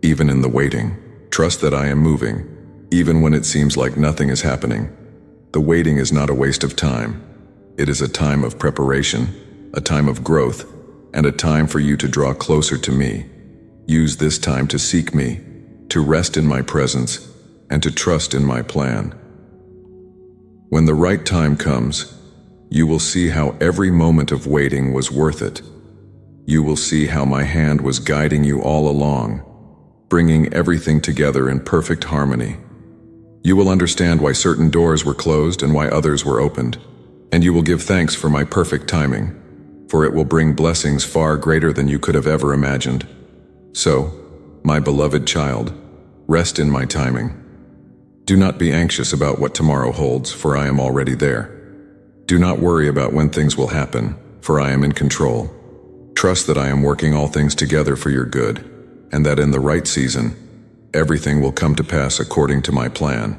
even in the waiting. Trust that I am moving, even when it seems like nothing is happening. The waiting is not a waste of time. It is a time of preparation, a time of growth, and a time for you to draw closer to me. Use this time to seek me, to rest in my presence, and to trust in my plan. When the right time comes, you will see how every moment of waiting was worth it. You will see how my hand was guiding you all along, bringing everything together in perfect harmony. You will understand why certain doors were closed and why others were opened, and you will give thanks for my perfect timing, for it will bring blessings far greater than you could have ever imagined. So, my beloved child, rest in my timing. Do not be anxious about what tomorrow holds, for I am already there. Do not worry about when things will happen, for I am in control. Trust that I am working all things together for your good, and that in the right season, everything will come to pass according to my plan.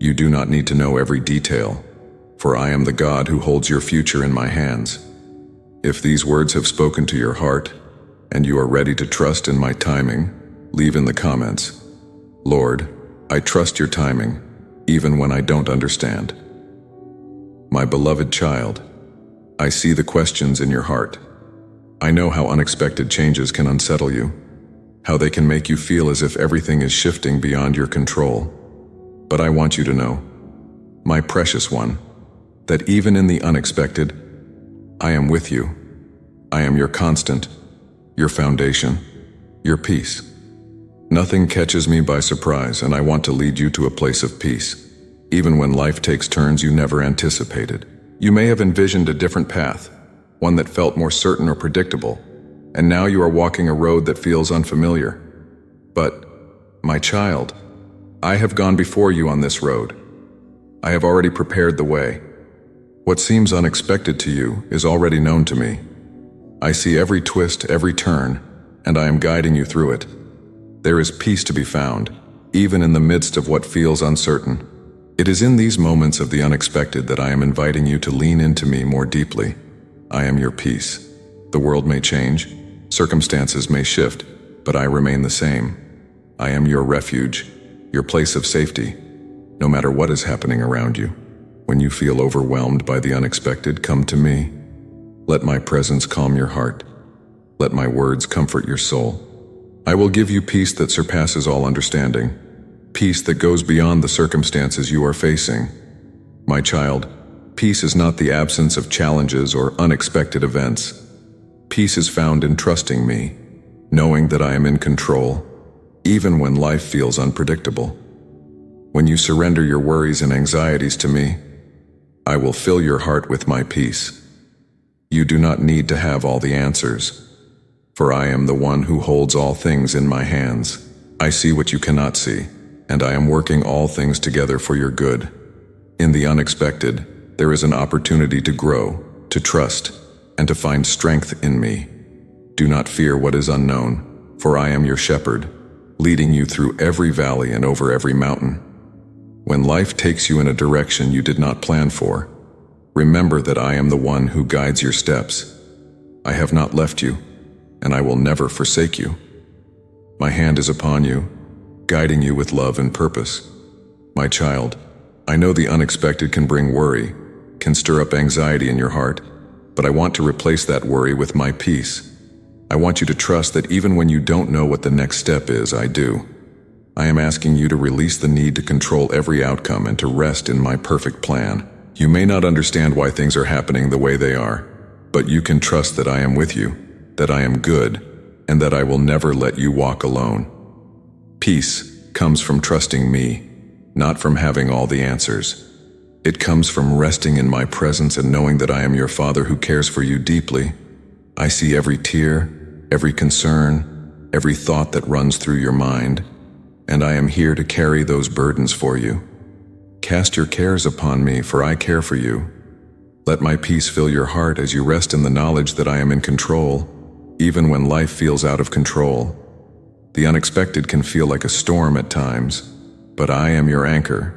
You do not need to know every detail, for I am the God who holds your future in my hands. If these words have spoken to your heart, and you are ready to trust in my timing, leave in the comments, "Lord, I trust your timing, even when I don't understand." My beloved child, I see the questions in your heart. I know how unexpected changes can unsettle you, how they can make you feel as if everything is shifting beyond your control. But I want you to know, my precious one, that even in the unexpected, I am with you. I am your constant, your foundation, your peace. Nothing catches me by surprise, and I want to lead you to a place of peace, even when life takes turns you never anticipated. You may have envisioned a different path, one that felt more certain or predictable, and now you are walking a road that feels unfamiliar. But, my child, I have gone before you on this road. I have already prepared the way. What seems unexpected to you is already known to me. I see every twist, every turn, and I am guiding you through it. There is peace to be found, even in the midst of what feels uncertain. It is in these moments of the unexpected that I am inviting you to lean into me more deeply. I am your peace. The world may change, circumstances may shift, but I remain the same. I am your refuge, your place of safety, no matter what is happening around you. When you feel overwhelmed by the unexpected, come to me. Let my presence calm your heart. Let my words comfort your soul. I will give you peace that surpasses all understanding, peace that goes beyond the circumstances you are facing. My child, peace is not the absence of challenges or unexpected events. Peace is found in trusting me, knowing that I am in control, even when life feels unpredictable. When you surrender your worries and anxieties to me, I will fill your heart with my peace. You do not need to have all the answers, for I am the one who holds all things in my hands. I see what you cannot see, and I am working all things together for your good. In the unexpected, there is an opportunity to grow, to trust, and to find strength in me. Do not fear what is unknown, for I am your shepherd, leading you through every valley and over every mountain. When life takes you in a direction you did not plan for, remember that I am the one who guides your steps. I have not left you, and I will never forsake you. My hand is upon you, guiding you with love and purpose. My child, I know the unexpected can bring worry, can stir up anxiety in your heart, but I want to replace that worry with my peace. I want you to trust that even when you don't know what the next step is, I do. I am asking you to release the need to control every outcome and to rest in my perfect plan. You may not understand why things are happening the way they are, but you can trust that I am with you, that I am good, and that I will never let you walk alone. Peace comes from trusting me, not from having all the answers. It comes from resting in my presence and knowing that I am your Father who cares for you deeply. I see every tear, every concern, every thought that runs through your mind, and I am here to carry those burdens for you. Cast your cares upon me, for I care for you. Let my peace fill your heart as you rest in the knowledge that I am in control, even when life feels out of control. The unexpected can feel like a storm at times, but I am your anchor.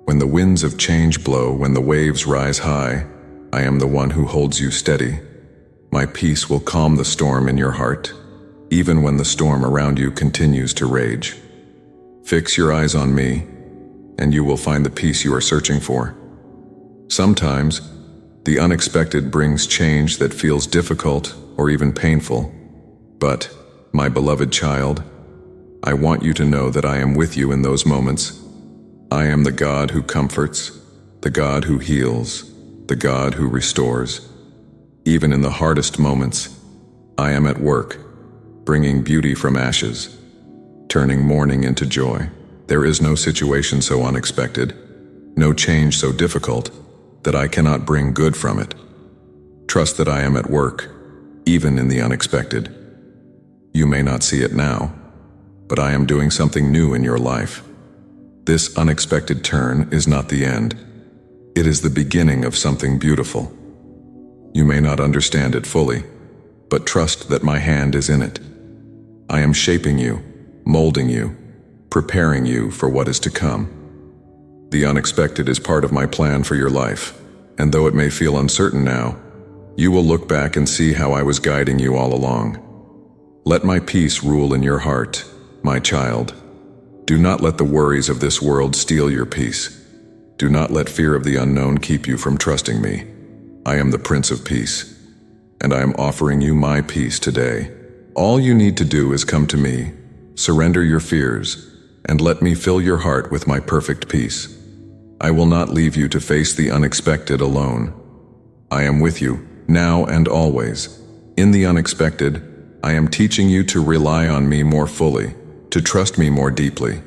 When the winds of change blow, when the waves rise high, I am the one who holds you steady. My peace will calm the storm in your heart, even when the storm around you continues to rage. Fix your eyes on me, and you will find the peace you are searching for. Sometimes, the unexpected brings change that feels difficult or even painful. But, my beloved child, I want you to know that I am with you in those moments. I am the God who comforts, the God who heals, the God who restores. Even in the hardest moments, I am at work, bringing beauty from ashes, turning mourning into joy. There is no situation so unexpected, no change so difficult, that I cannot bring good from it. Trust that I am at work, even in the unexpected. You may not see it now, but I am doing something new in your life. This unexpected turn is not the end. It is the beginning of something beautiful. You may not understand it fully, but trust that my hand is in it. I am shaping you, molding you, preparing you for what is to come. The unexpected is part of my plan for your life, and though it may feel uncertain now, you will look back and see how I was guiding you all along. Let my peace rule in your heart, my child. Do not let the worries of this world steal your peace. Do not let fear of the unknown keep you from trusting me. I am the Prince of Peace, and I am offering you my peace today. All you need to do is come to me, surrender your fears, and let me fill your heart with my perfect peace. I will not leave you to face the unexpected alone. I am with you, now and always. In the unexpected, I am teaching you to rely on me more fully, to trust me more deeply.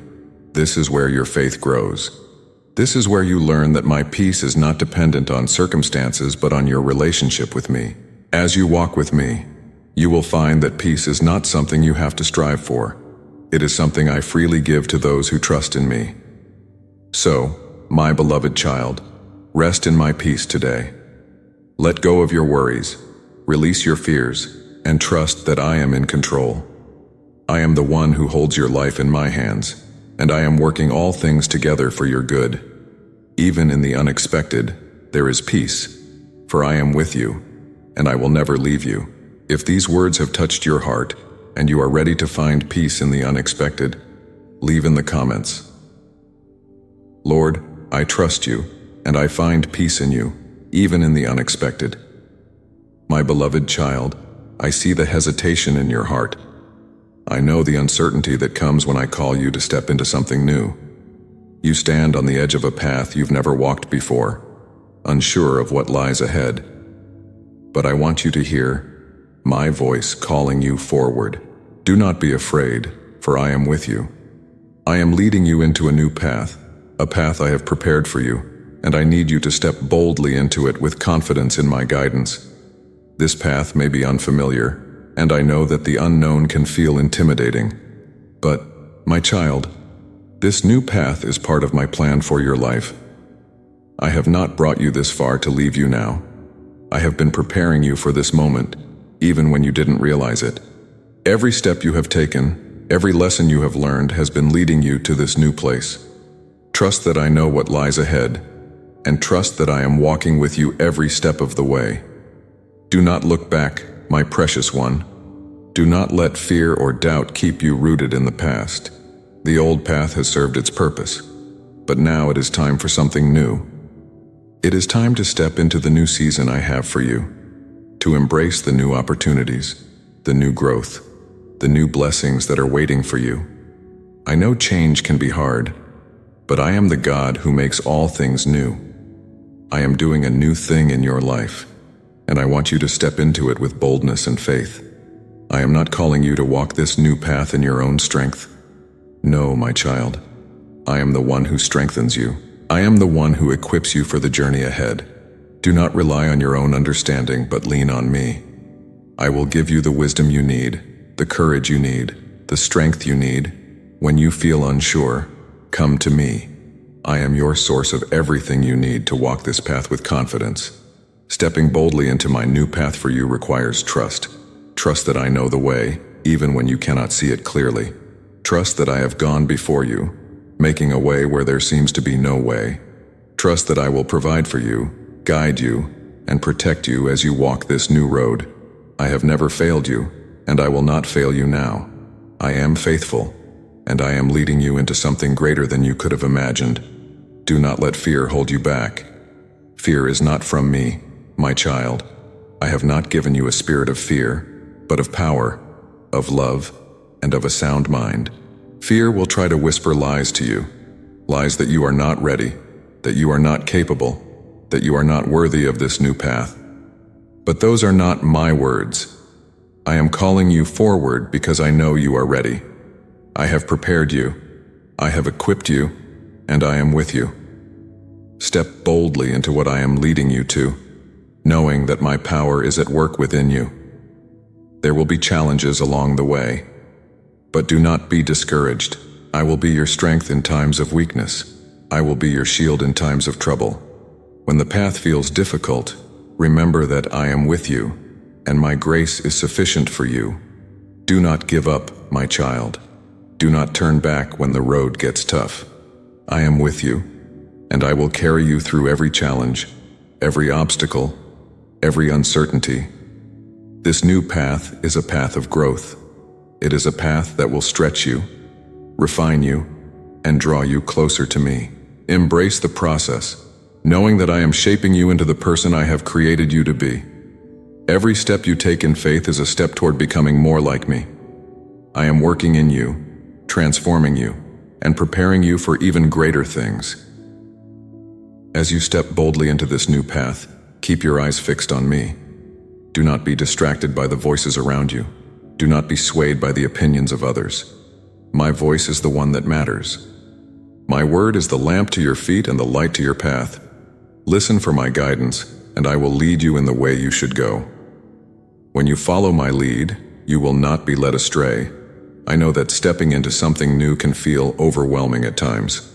This is where your faith grows. This is where you learn that my peace is not dependent on circumstances but on your relationship with me. As you walk with me, you will find that peace is not something you have to strive for. It is something I freely give to those who trust in me. So, my beloved child, rest in my peace today. Let go of your worries, release your fears, and trust that I am in control. I am the one who holds your life in my hands, and I am working all things together for your good. Even in the unexpected, there is peace, for I am with you, and I will never leave you. If these words have touched your heart, and you are ready to find peace in the unexpected, leave in the comments. Lord, I trust you, and I find peace in you, even in the unexpected. My beloved child, I see the hesitation in your heart. I know the uncertainty that comes when I call you to step into something new. You stand on the edge of a path you've never walked before, unsure of what lies ahead. But I want you to hear my voice calling you forward. Do not be afraid, for I am with you. I am leading you into a new path, a path I have prepared for you, and I need you to step boldly into it with confidence in my guidance. This path may be unfamiliar, and I know that the unknown can feel intimidating. But, my child, this new path is part of my plan for your life. I have not brought you this far to leave you now. I have been preparing you for this moment, even when you didn't realize it. Every step you have taken, every lesson you have learned has been leading you to this new place. Trust that I know what lies ahead, and trust that I am walking with you every step of the way. Do not look back, my precious one. Do not let fear or doubt keep you rooted in the past. The old path has served its purpose, but now it is time for something new. It is time to step into the new season I have for you, to embrace the new opportunities, the new growth, the new blessings that are waiting for you. I know change can be hard, but I am the God who makes all things new. I am doing a new thing in your life, and I want you to step into it with boldness and faith. I am not calling you to walk this new path in your own strength. No, my child. I am the one who strengthens you. I am the one who equips you for the journey ahead. Do not rely on your own understanding, but lean on me. I will give you the wisdom you need, the courage you need, the strength you need. When you feel unsure, come to me. I am your source of everything you need to walk this path with confidence. Stepping boldly into my new path for you requires trust. Trust that I know the way, even when you cannot see it clearly. Trust that I have gone before you, making a way where there seems to be no way. Trust that I will provide for you, guide you, and protect you as you walk this new road. I have never failed you, and I will not fail you now. I am faithful, and I am leading you into something greater than you could have imagined. Do not let fear hold you back. Fear is not from me, my child. I have not given you a spirit of fear, but of power, of love, and of a sound mind. Fear will try to whisper lies to you, lies that you are not ready, that you are not capable, that you are not worthy of this new path. But those are not my words. I am calling you forward because I know you are ready. I have prepared you, I have equipped you, and I am with you. Step boldly into what I am leading you to, knowing that my power is at work within you. There will be challenges along the way, but do not be discouraged. I will be your strength in times of weakness. I will be your shield in times of trouble. When the path feels difficult, remember that I am with you, and my grace is sufficient for you. Do not give up, my child. Do not turn back when the road gets tough. I am with you, and I will carry you through every challenge, every obstacle, every uncertainty. This new path is a path of growth. It is a path that will stretch you, refine you, and draw you closer to me. Embrace the process, knowing that I am shaping you into the person I have created you to be. Every step you take in faith is a step toward becoming more like me. I am working in you, transforming you, and preparing you for even greater things. As you step boldly into this new path, keep your eyes fixed on me. Do not be distracted by the voices around you. Do not be swayed by the opinions of others. My voice is the one that matters. My word is the lamp to your feet and the light to your path. Listen for my guidance, and I will lead you in the way you should go. When you follow my lead, you will not be led astray. I know that stepping into something new can feel overwhelming at times.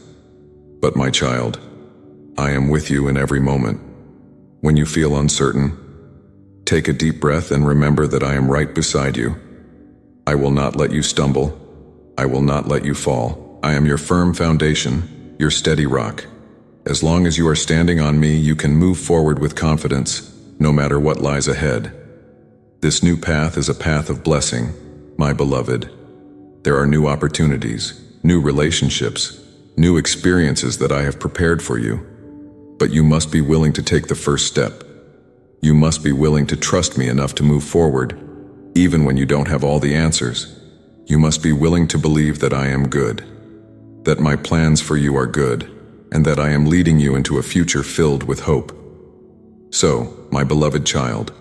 But my child, I am with you in every moment. When you feel uncertain, take a deep breath and remember that I am right beside you. I will not let you stumble. I will not let you fall. I am your firm foundation, your steady rock. As long as you are standing on me, you can move forward with confidence, no matter what lies ahead. This new path is a path of blessing, my beloved. There are new opportunities, new relationships, new experiences that I have prepared for you. But you must be willing to take the first step. You must be willing to trust me enough to move forward, even when you don't have all the answers. You must be willing to believe that I am good, that my plans for you are good, and that I am leading you into a future filled with hope. So, my beloved child,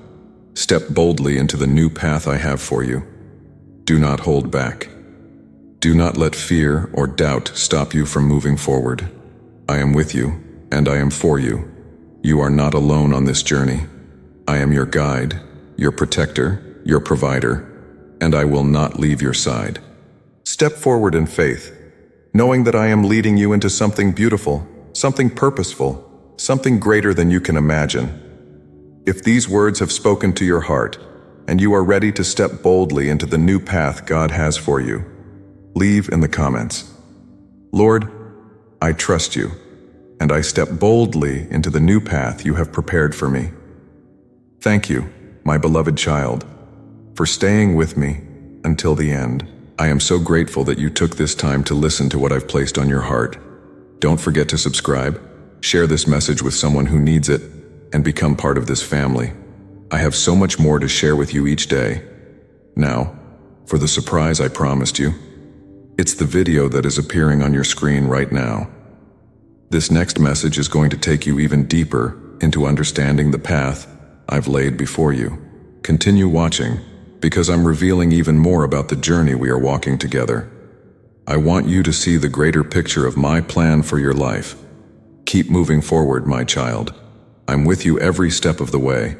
step boldly into the new path I have for you. Do not hold back. Do not let fear or doubt stop you from moving forward. I am with you, and I am for you. You are not alone on this journey. I am your guide, your protector, your provider, and I will not leave your side. Step forward in faith, knowing that I am leading you into something beautiful, something purposeful, something greater than you can imagine. If these words have spoken to your heart, and you are ready to step boldly into the new path God has for you, leave in the comments. Lord, I trust you, and I step boldly into the new path you have prepared for me. Thank you, my beloved child, for staying with me until the end. I am so grateful that you took this time to listen to what I've placed on your heart. Don't forget to subscribe, share this message with someone who needs it, and become part of this family. I have so much more to share with you each day. Now, for the surprise I promised you. It's the video that is appearing on your screen right now. This next message is going to take you even deeper into understanding the path I've laid before you. Continue watching, because I'm revealing even more about the journey we are walking together. I want you to see the greater picture of my plan for your life. Keep moving forward, my child. I'm with you every step of the way.